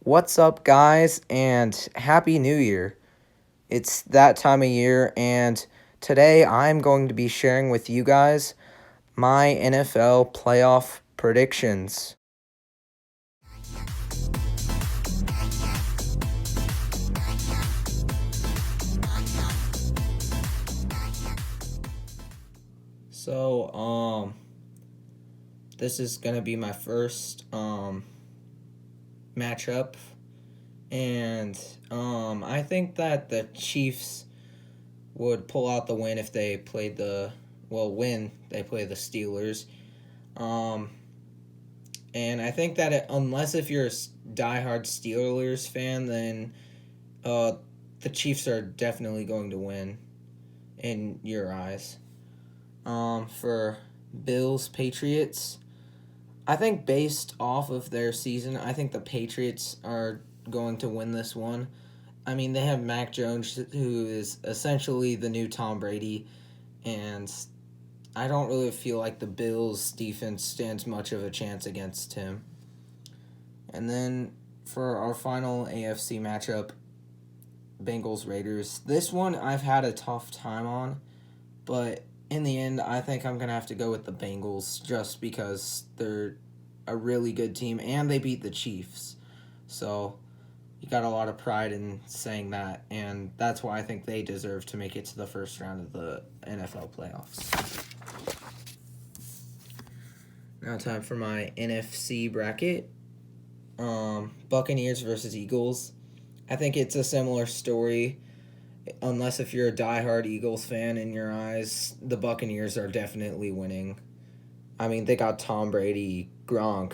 What's up, guys, and Happy New Year. It's that time of year, and today I'm going to be sharing with you guys my NFL playoff predictions. So, this is going to be my first matchup, and I think that the Chiefs would pull out the win if they played when they play the Steelers. Um, and I think that unless if you're a diehard Steelers fan, then the Chiefs are definitely going to win in your eyes. For Bills Patriots, I think based off of their season, I think the Patriots are going to win this one. I mean, they have Mac Jones, who is essentially the new Tom Brady, and I don't really feel like the Bills' defense stands much of a chance against him. And then for our final AFC matchup, Bengals Raiders. This one I've had a tough time on, but in the end, I think I'm going to have to go with the Bengals just because they're a really good team and they beat the Chiefs. So you got a lot of pride in saying that, and that's why I think they deserve to make it to the first round of the NFL playoffs. Now time for my NFC bracket. Buccaneers versus Eagles. I think it's a similar story, unless if you're a diehard Eagles fan in your eyes, the Buccaneers are definitely winning. I mean, they got Tom Brady, Gronk,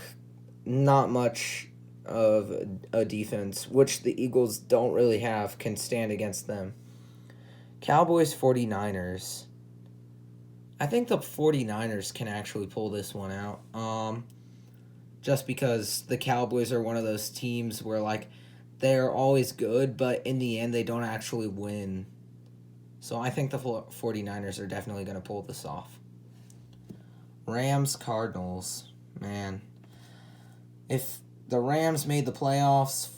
not much of a defense, which the Eagles don't really have, can stand against them. Cowboys 49ers. I think the 49ers can actually pull this one out. Just because the Cowboys are one of those teams where, like, they're always good, but in the end, they don't actually win. So I think the 49ers are definitely going to pull this off. Rams Cardinals. Man. If the Rams made the playoffs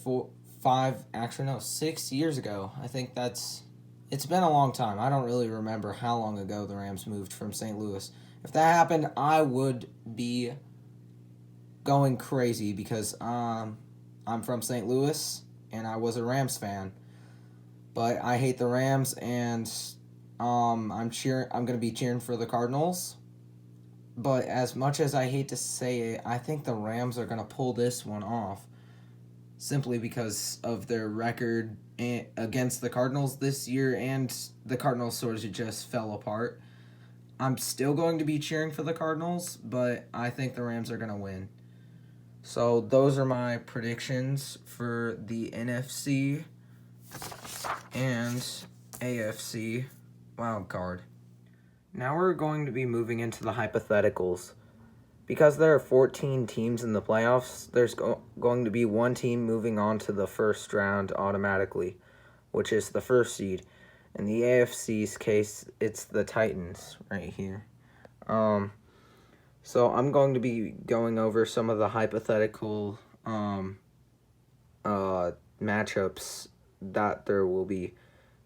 6 years ago, I think it's been a long time. I don't really remember how long ago the Rams moved from St. Louis. If that happened, I would be going crazy because I'm from St. Louis and I was a Rams fan. But I hate the Rams and I'm going to be cheering for the Cardinals. But as much as I hate to say it, I think the Rams are going to pull this one off simply because of their record against the Cardinals this year, and the Cardinals sort of just fell apart. I'm still going to be cheering for the Cardinals, but I think the Rams are going to win. So those are my predictions for the NFC and AFC wild card. Now we're going to be moving into the hypotheticals. Because there are 14 teams in the playoffs, there's going to be one team moving on to the first round automatically, which is the first seed. In the AFC's case, it's the Titans right here. So I'm going to be going over some of the hypothetical matchups that there will be.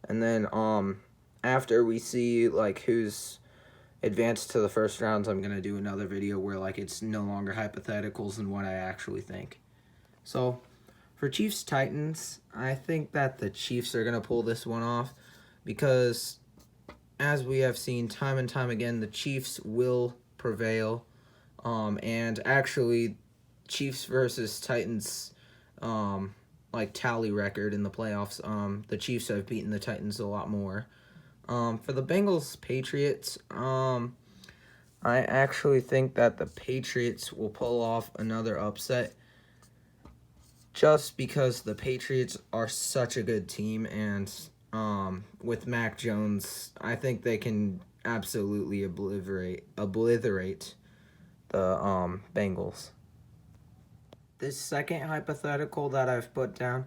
And then after we see like who's advanced to the first rounds, I'm going to do another video where like it's no longer hypotheticals and what I actually think. So for Chiefs Titans, I think that the Chiefs are going to pull this one off because as we have seen time and time again, the Chiefs will prevail. And actually Chiefs versus Titans like tally record in the playoffs, the Chiefs have beaten the Titans a lot more. For the Bengals Patriots, I actually think that the Patriots will pull off another upset just because the Patriots are such a good team, and with Mac Jones, I think they can absolutely obliterate the Bengals. This second hypothetical that I've put down,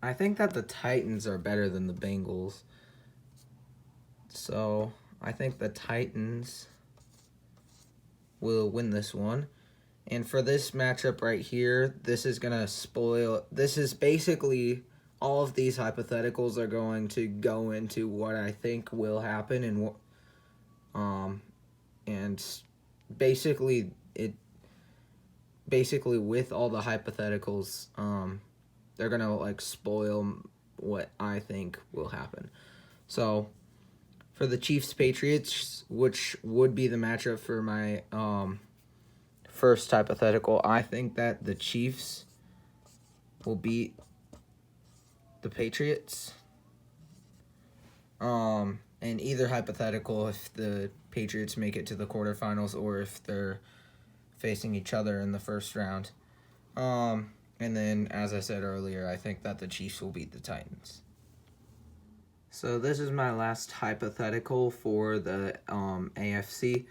I think that the Titans are better than the Bengals. So I think the Titans will win this one. And for this matchup right here, this is going to spoil. This is basically all of these hypotheticals are going to go into what I think will happen and basically with all the hypotheticals, they're going to like spoil what I think will happen. So, for the Chiefs Patriots, which would be the matchup for my first hypothetical, I think that the Chiefs will beat the Patriots. And either hypothetical, if the Patriots make it to the quarterfinals or if they're facing each other in the first round. And then, as I said earlier, I think that the Chiefs will beat the Titans. So this is my last hypothetical for the AFC.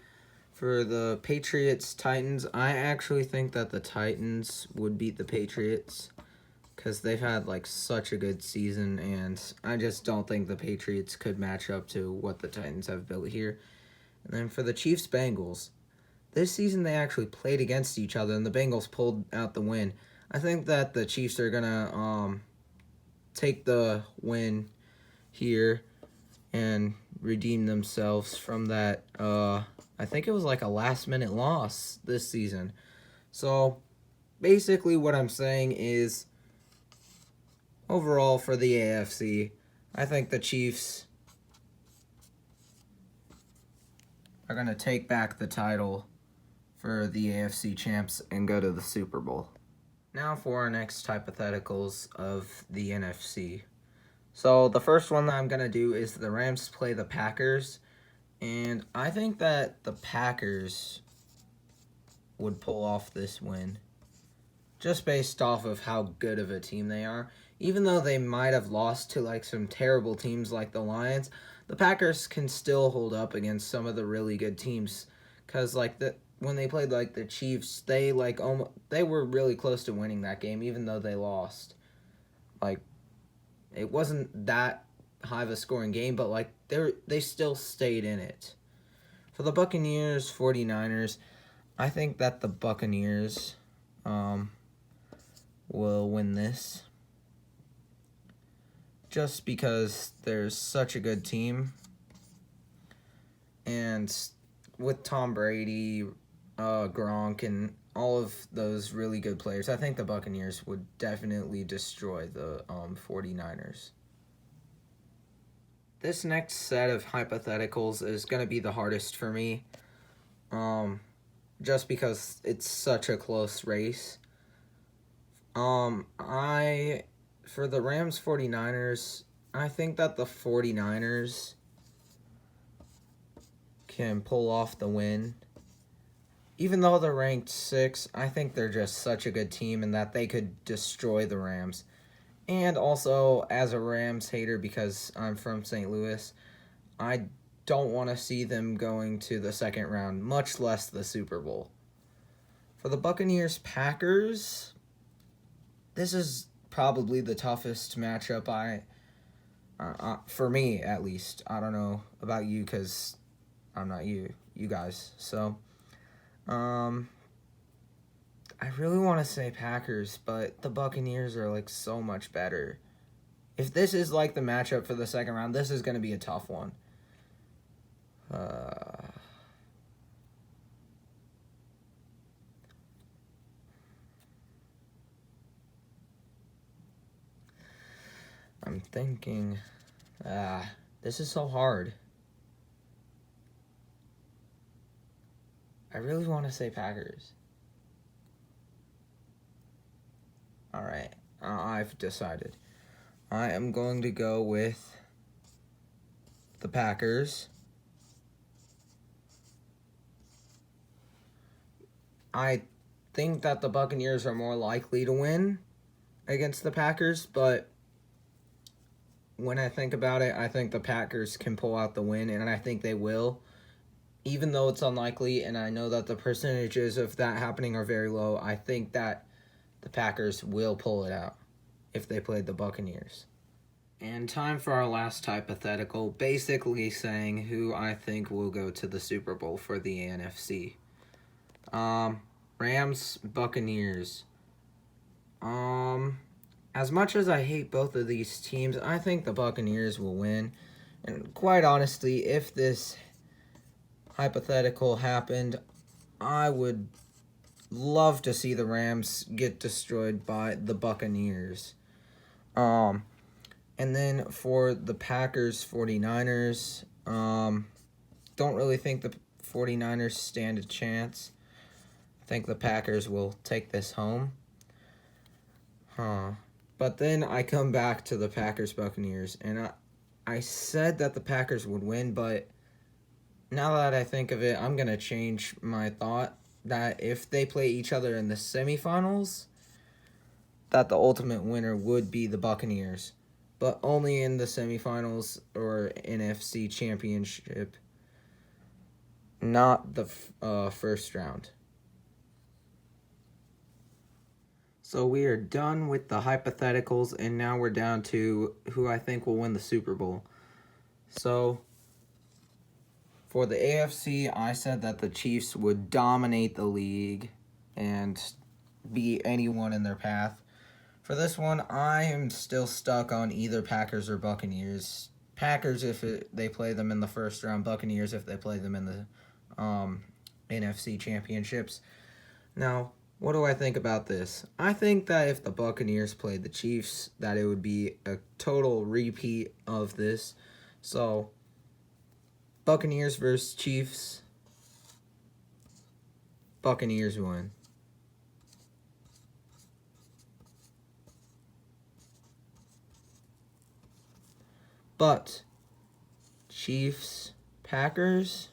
For the Patriots-Titans, I actually think that the Titans would beat the Patriots because they've had like such a good season, and I just don't think the Patriots could match up to what the Titans have built here. And then for the Chiefs-Bengals, this season they actually played against each other, and the Bengals pulled out the win. I think that the Chiefs are going to take the win here and redeem themselves from that, I think it was like a last-minute loss this season. So, basically what I'm saying is, overall for the AFC, I think the Chiefs are going to take back the title for the AFC champs and go to the Super Bowl. Now for our next hypotheticals of the NFC. So the first one that I'm going to do is the Rams play the Packers. And I think that the Packers would pull off this win. Just based off of how good of a team they are. Even though they might have lost to like some terrible teams like the Lions, the Packers can still hold up against some of the really good teams. Because like when they played like the Chiefs, they were really close to winning that game even though they lost. Like, it wasn't that high of a scoring game, but like they still stayed in it. For the Buccaneers, 49ers, I think that the Buccaneers will win this. Just because there's such a good team. And with Tom Brady, Gronk, and all of those really good players, I think the Buccaneers would definitely destroy the 49ers. This next set of hypotheticals is going to be the hardest for me, just because it's such a close race. For the Rams 49ers, I think that the 49ers can pull off the win. Even though they're ranked 6, I think they're just such a good team and that they could destroy the Rams. And also, as a Rams hater, because I'm from St. Louis, I don't want to see them going to the second round, much less the Super Bowl. For the Buccaneers-Packers, this is probably the toughest matchup for me, at least. I don't know about you, because I'm not you guys. So, I really want to say Packers, but the Buccaneers are like so much better. If this is like the matchup for the second round, this is going to be a tough one. I'm thinking, this is so hard. I really want to say Packers. Alright, I've decided. I am going to go with the Packers. I think that the Buccaneers are more likely to win against the Packers, but when I think about it, I think the Packers can pull out the win, and I think they will. Even though it's unlikely, and I know that the percentages of that happening are very low, I think that the Packers will pull it out if they played the Buccaneers. And time for our last hypothetical, basically saying who I think will go to the Super Bowl for the NFC. Rams, Buccaneers. As much as I hate both of these teams, I think the Buccaneers will win. And quite honestly, if this hypothetical happened, I would love to see the Rams get destroyed by the Buccaneers. And then for the Packers 49ers, don't really think the 49ers stand a chance. I think the Packers will take this home. But then I come back to the Packers Buccaneers, and I said that the Packers would win, but now that I think of it, I'm going to change my thought that if they play each other in the semifinals, that the ultimate winner would be the Buccaneers, but only in the semifinals or NFC Championship, not the first round. So we are done with the hypotheticals, and now we're down to who I think will win the Super Bowl. So for the AFC, I said that the Chiefs would dominate the league and beat anyone in their path. For this one, I am still stuck on either Packers or Buccaneers. Packers if they play them in the first round, Buccaneers if they play them in the NFC Championships. Now, what do I think about this? I think that if the Buccaneers played the Chiefs, that it would be a total repeat of this. So, Buccaneers versus Chiefs. Buccaneers win. But Chiefs, Packers,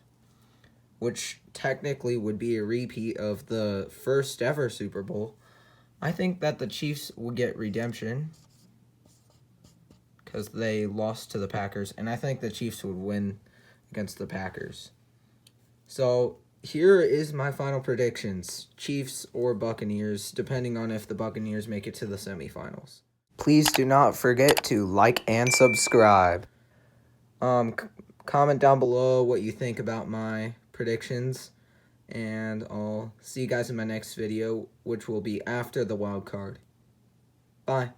which technically would be a repeat of the first ever Super Bowl, I think that the Chiefs will get redemption because they lost to the Packers, and I think the Chiefs would win against the Packers. So here is my final predictions, Chiefs or Buccaneers, depending on if the Buccaneers make it to the semifinals. Please do not forget to like and subscribe. Comment down below what you think about my predictions, and I'll see you guys in my next video, which will be after the wild card. Bye.